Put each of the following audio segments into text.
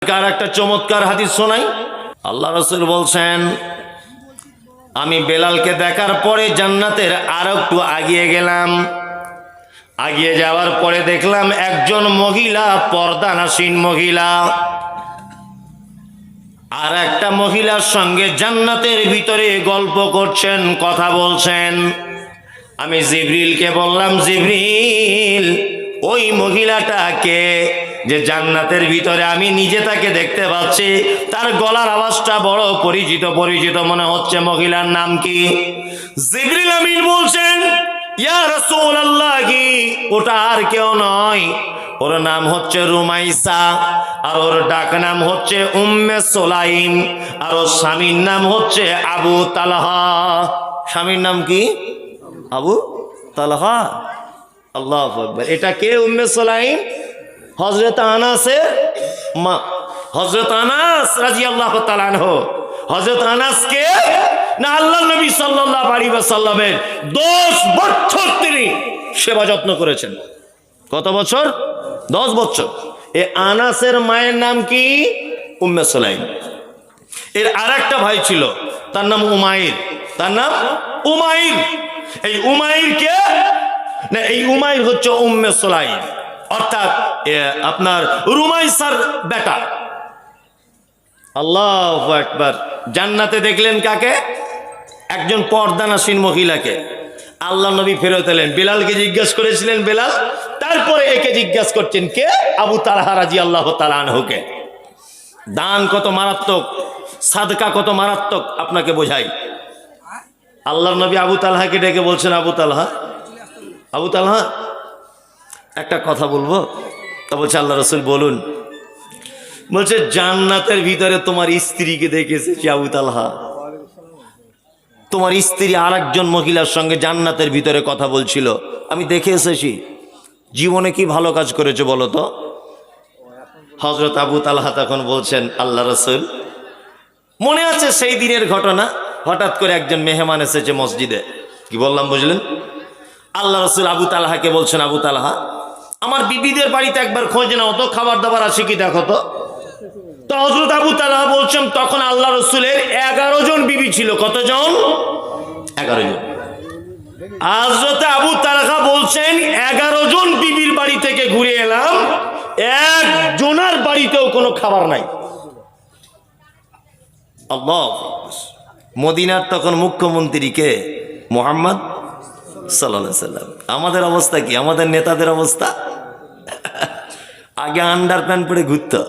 আপনাদেরকে আর একটা চমৎকার হাদিস শোনাই। আল্লাহ রাসূল বলছেন, আমি বেলালকে দেখার পরে জান্নাতের আরো একটু আগিয়ে গেলাম। আগিয়ে যাওয়ার পরে দেখলাম একজন মহিলা, পর্দানাসীন মহিলা, আর একটা মহিলার সঙ্গে জান্নাতের ভিতরে গল্প করছেন, কথা বলছেন। আমি জিবরিলকে বললাম, জিবরিল, ওই মহিলাটাকে যে জান্নাতের ভিতরে আমি নিজে তাকে দেখতে পাচ্ছি, তার গলার আওয়াজটা বড় পরিচিত পরিচিত মনে হচ্ছে, মহিলার নাম কি? জিবরিল আমিন বলছেন, ইয়া রাসূলুল্লাহ, ওটা আর কেউ নয়, ওর নাম হচ্ছে রুমাইসা, আর ওর ডাক নাম হচ্ছে উম্মে সুলাইম, আর ওর স্বামীর নাম হচ্ছে আবু তালহা। স্বামীর নাম কি? আবু তালহা। আল্লাহু আকবার। এটা কে উম্মে সুলাইম? হযরত আনাসের মা, হযরত আনাস রাদিয়াল্লাহু তাআলা আনহু। হযরত আনাস কে? না, আল্লাহর নবী সাল্লাল্লাহু আলাইহি ওয়াসাল্লামের 10 বছর তিনি সেবা যত্ন করেছেন। কত বছর? 10 বছর। এই আনাসের মায়ের নাম কি? উম্মে সুলাইম। এর আরেকটা ভাই ছিল, তার নাম উমাইর। তার নাম উমাইর। এই উমাইর কে? না, এই উমাইর হচ্ছে উম্মে সুলাইম, অর্থাৎ আপনার রুমাইসার বেটা। আল্লাহু আকবার। জান্নাতে দেখলেন কাকে? একজন পর্দানাসীন মহিলাকে। আল্লাহ নবী ফেরত এলেন, বেলালকে জিজ্ঞাসা করেছিলেন বেলাল, তারপরে একে জিজ্ঞাসা করছেন কে? আবু তালহা রাদিয়াল্লাহু তাআলা আনহুকে। দান কত মারাত্মক, সাদকা কত মারাত্মক আপনাকে বোঝাই। আল্লাহর নবী আবু তালহাকে ডেকে বলছেন, আবু তালহা, আবু তালহা, একটা কথা বলবো। তা বলছে, আল্লাহ রাসূল বলুন। বলছে, জান্নাতের ভিতরে তোমার স্ত্রীকে দেখেছি আবু তালহা, তোমার স্ত্রী আর একজন মহিলার সঙ্গে জান্নাতের ভিতরে কথা বলছিল, আমি দেখে এসেছি। জীবনে কি ভালো কাজ করেছে বলো তো? হযরত আবু তালহা তখন বলছেন, আল্লাহ রাসূল, মনে আছে সেই দিনের ঘটনা, হঠাৎ করে একজন মেহমান এসেছে মসজিদে। কি বললাম বুঝলেন? আল্লাহ রাসূল আবু তালহাকে বলছেন, আবু তালহা, আমার বিবিদের বাড়িতে একবার খোঁজ নাও তো, খাবার দাবার আছে কি দেখো তো। তো হযরত আবু তালহা বলছেন, তখন আল্লাহ রাসূলের 11 জন বিবি ছিল। কতজন? 11 জন। হযরত আবু তালহা বলছেন, 11 জন বিবির বাড়ি থেকে ঘুরে এলাম, একজনের বাড়িতেও কোনো খাবার নাই। আল্লাহ। মদিনার তখন মুখ্যমন্ত্রী কে? মুহাম্মদ সাল্লাল্লাহু আলাইহি সাল্লাম। আমাদের অবস্থা কি? আমাদের নেতাদের অবস্থা? আগে আন্ডার প্যান্ট পরে ঘুরতো,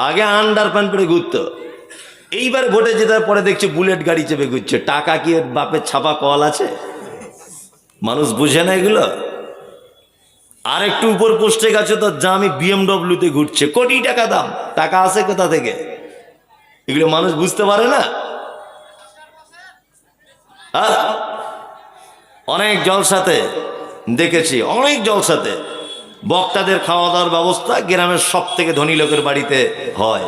আগে আন্ডার প্যান্ট পরে ঘুরতো। এইবার ভোটে জেতার পরে দেখছে বুলেট গাড়ি চেপে ঘুরছে। টাকা কি এর বাপের ছাপা কল আছে? মানুষ বুঝে না এগুলো। আর একটু উপর পোস্টে গেছে তো জামি বিএমডব্লিউতে ঘুরছে, কোটি টাকা দাম। টাকা আছে কোথা থেকে? এগুলো মানুষ বুঝতে পারে না। অনেক জলসাতে দেখেছি, অনেক জলসাতে বক্তাদের খাওয়া দাওয়ার ব্যবস্থা গ্রামের সব থেকে ধনী লোকের বাড়িতে হয়।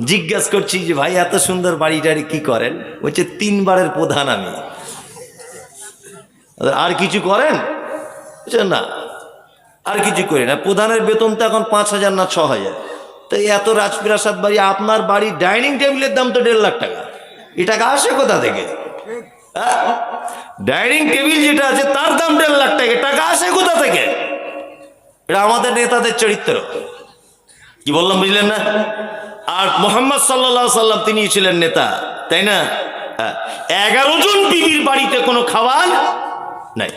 জিজ্ঞাস করছি যে ভাই এত সুন্দর বাড়ি টাড়ি কি করেন? বলছে 3 বারের প্রধান আমি। আর কিছু করেন? না, আর কিছু করি না। প্রধানের বেতন তো এখন 5,000 না 6,000। তো এত রাজপ্রাসাদ বাড়ি, আপনার বাড়ির ডাইনিং টেবিলের দাম তো 1.5 লাখ টাকা। এ টাকা আসে কোথা থেকে? ডাইনিং টেবিল যেটা আছে তার দাম 1.5 লাখ টাকা। টাকা আসে কোথা থেকে? এটা আমাদের নেতাদের চরিত্র। কি বললাম বুঝলেন না? আর মুহাম্মদ সাল্লাল্লাহু আলাইহি সাল্লাম তিনি ছিলেন নেতা, তাই না? 11 জন বিবির বাড়িতে কোনো খাবার নাই।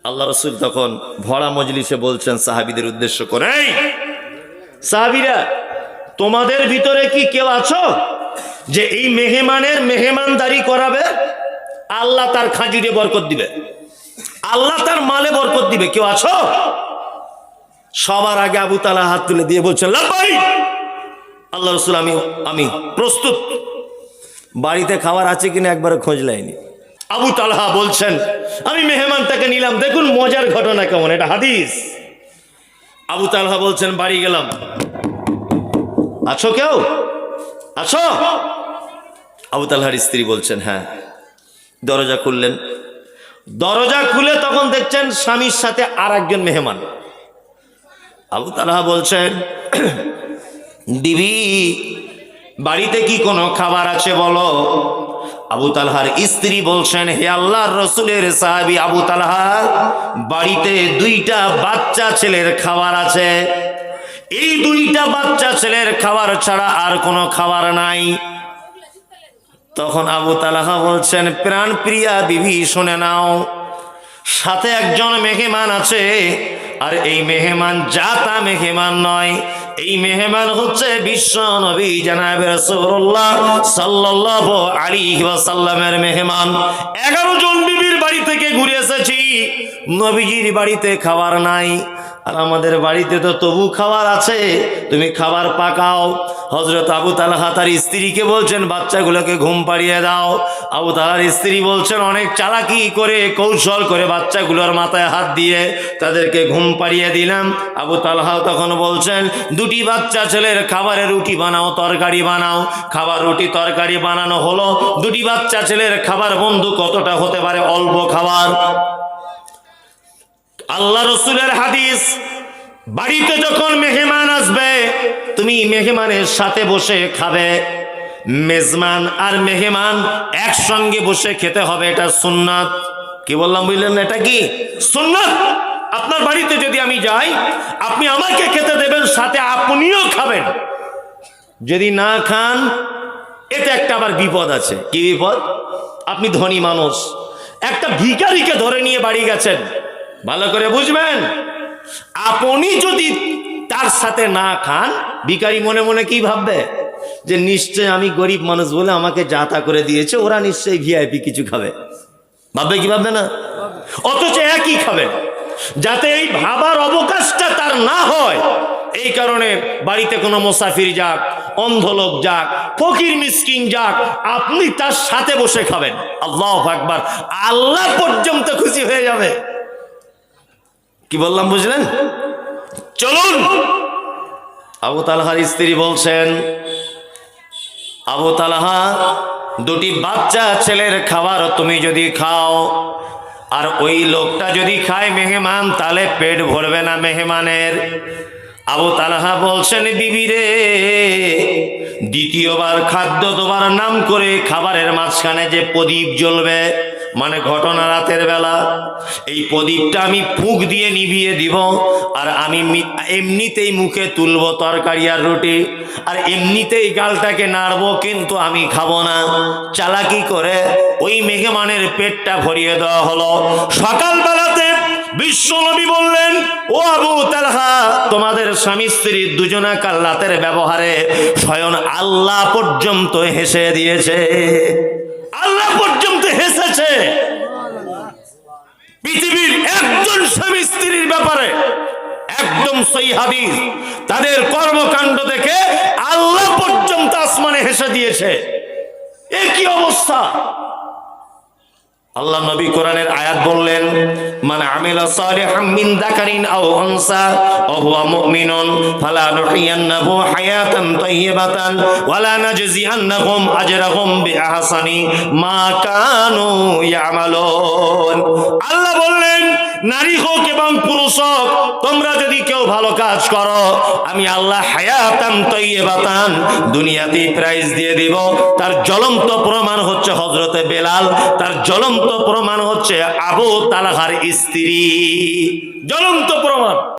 আল্লাহ রাসূল তখন ভরা মজলিসে বলছেন সাহাবীদের উদ্দেশ্য করে, এই সাহাবীরা, তোমাদের ভিতরে কি কেউ আছো যে এই মেহমানের মেহমানদারি করাবে? আল্লাহ তার খাজিরে বরকত দিবে, আল্লাহ তার মালে বরকত দিবে। কেউ আছো? সবার আগে আবু তালহা হাত তুলে দিয়ে বলছেন, লাব্বাইক আল্লাহ রাসূল, আমি প্রস্তুত। বাড়িতে খাবার আছে কিনা একবারে খোঁজ লাইনি। আবু তালহা বলছেন, আমি মেহমানটাকে নিলাম। দেখুন মজার ঘটনা কেমন, এটা হাদিস। আবু তালহা বলছেন, বাড়ি গেলাম, আছো কেউ? আছো? আবু তালহার স্ত্রী বলছেন, হ্যাঁ। দরজা খুললেন। দরজা খুলে তখন দেখছেন স্বামীর সাথে আর একজন মেহমান। আবু তালহা বলছেন, বিবি বাড়িতে কি কোনো খাবার আছে বলো। আবু তালহার স্ত্রী বলছেন, হে আল্লাহর রসুলের সাহাবী আবু তালহা, বাড়িতে 2টা বাচ্চা ছেলের খাবার আছে, এই 2টা বাচ্চা ছেলের খাবার ছাড়া আর কোনো খাবার নাই। তখন আবু তালহা বলছেন, প্রাণ প্রিয়া বিবি শুনে নাও, সাথে একজন মেহমান আছে, আর এই মেহমান জাতা মেহমান নয়, এই মেহমান হচ্ছে বিশ্ব নবী জনাব রাসূলুল্লাহ সাল্লাল্লাহু আলাইহি ওয়াসাল্লামের মেহমান। 11 জন বিবির বাড়ি থেকে ঘুরে এসেছি, নবীজির বাড়িতে খাবার নাই, আর আমাদের বাড়িতে তো তবু খাবার আছে, তুমি খাবার পাকাও। হযরত আবু তালহা তার স্ত্রীকে বলছেন, বাচ্চাগুলোকে ঘুম পাড়িয়ে দাও। আবু তালহার স্ত্রী বলছেন, অনেক চালাকি করে কৌশল করে বাচ্চাগুলোর মাথায় হাত দিয়ে তাদেরকে ঘুম পাড়িয়ে দিলাম। আবু তালহা তখন বলছেন, 2টি বাচ্চা ছেলের খাবারে রুটি বানাও, তরকারি বানাও। খাবার রুটি তরকারি বানানো হলো। 2টি বাচ্চা ছেলের খাবার বন্ধু কতটা হতে পারে? অল্প খাবার। আল্লাহ রসুলের হাদিস, বাড়িতে যখন মেহমান আসবে তুমি মেহমানের সাথে বসে খাবে। মেজমান আর মেহমান একসঙ্গে বসে খেতে হবে, এটা সুন্নাত। কি বললাম বুঝলেন না? এটা কি সুন্নাত। আপনার বাড়িতে যদি আমি যাই, আপনি আমাকে খেতে দেবেন, সাথে আপনিও খাবেন। যদি না খান, এতে একটা আবার বিপদ আছে। কি বিপদ? আপনি ধনী মানুষ, একটা ভিখারিকে ধরে নিয়ে বাড়ি গেছেন, ভালো করে বুঝবেন, আপনি যদি তার সাথে না খান, ভিখারি মনে মনে কি ভাববে? যে নিশ্চয় আমি গরিব মানুষ বলে আমাকে যাতা করে দিয়েছে, ওরা নিশ্চয়ই ভিআইপি কিছু খাবে। ভাববে কি ভাববে না? অথচ একই খাবে। যাতে এই ভাবার অবকাশটা তার না হয়, এই কারণে বাড়িতে কোনো মুসাফির যাক, অন্ধ লোক যাক, ফকির মিসকিন যাক, আপনি তার সাথে বসে খাবেন। আল্লাহু আকবার। আল্লাহ পর্যন্ত খুশি হয়ে যাবে। কি বললাম বুঝলেন? চলুন। আবু তালহার স্ত্রী বলছেন, আবু তালহা, 2টি বাচ্চা ছেলের খাবার তুমি যদি খাও, আর ওই লোকটা যদি খায় মেহমান, তাহলে পেট ভরবে না মেহমানের। আবু তালহা বলছেন, বিবি রে, দ্বিতীয়বার খাদ্য তোমার নাম করে খাবারের মাঝখানে যে প্রদীপ জ্বলবে, মানে ঘটনা রাতের বেলা, এই প্রদীপটা আমি ফুঁক দিয়ে নিভিয়ে দিব, আর আমি এমনিতেই মুখে তুলবো তরকারি আর রুটি, আর এমনিতেই গালটাকে নাড়বো, কিন্তু আমি খাবো না। চালাকি করে ওই মেহমানের পেটটা ভরিয়ে দেওয়া হলো। সকালবেলাতে বিশ্বনবী বললেন, ও আবু তালহা, তোমাদের স্বামী স্ত্রী দুজনাকার রাতের ব্যবহারে স্বয়ং আল্লাহ পর্যন্ত হেসে দিয়েছে। আল্লাহ পর্যন্ত হেসেছে। পৃথিবীর একজন স্বামী স্ত্রীর ব্যাপারে একদম সহিহ হাদিস, তাদের কর্মকাণ্ড দেখে আল্লাহ পর্যন্ত আসমানে হেসে দিয়েছে। এ কি অবস্থা! আল্লাহ নবী কোরআনের আয়াত বললেন, মান আমিলা সালিহাম মিন যাকারিন আও উনসা ওয়া হুয়া মুমিনুন ফালানুহিয়ান্নাহু হায়াতান তাইয়্যিবাতান ওয়া লা নাজজিয়ান্নাহুম আজরাহুম বিআহসানি মা কানু ইয়ামালুন। আল্লাহ বললেন, নারী হোক এবং পুরুষ হোক, তোমরা যদি কেউ ভালো কাজ করো, আমি আল্লাহ হায়াতান তাইয়্যিবাতান, দুনিয়াতেই প্রাইজ দিয়ে দিব। তার জ্বলন্ত প্রমাণ হচ্ছে হযরতে বেলাল, তার জ্বলন্ত প্রমাণ হচ্ছে আবু তালহার স্ত্রী, জ্বলন্ত প্রমাণ।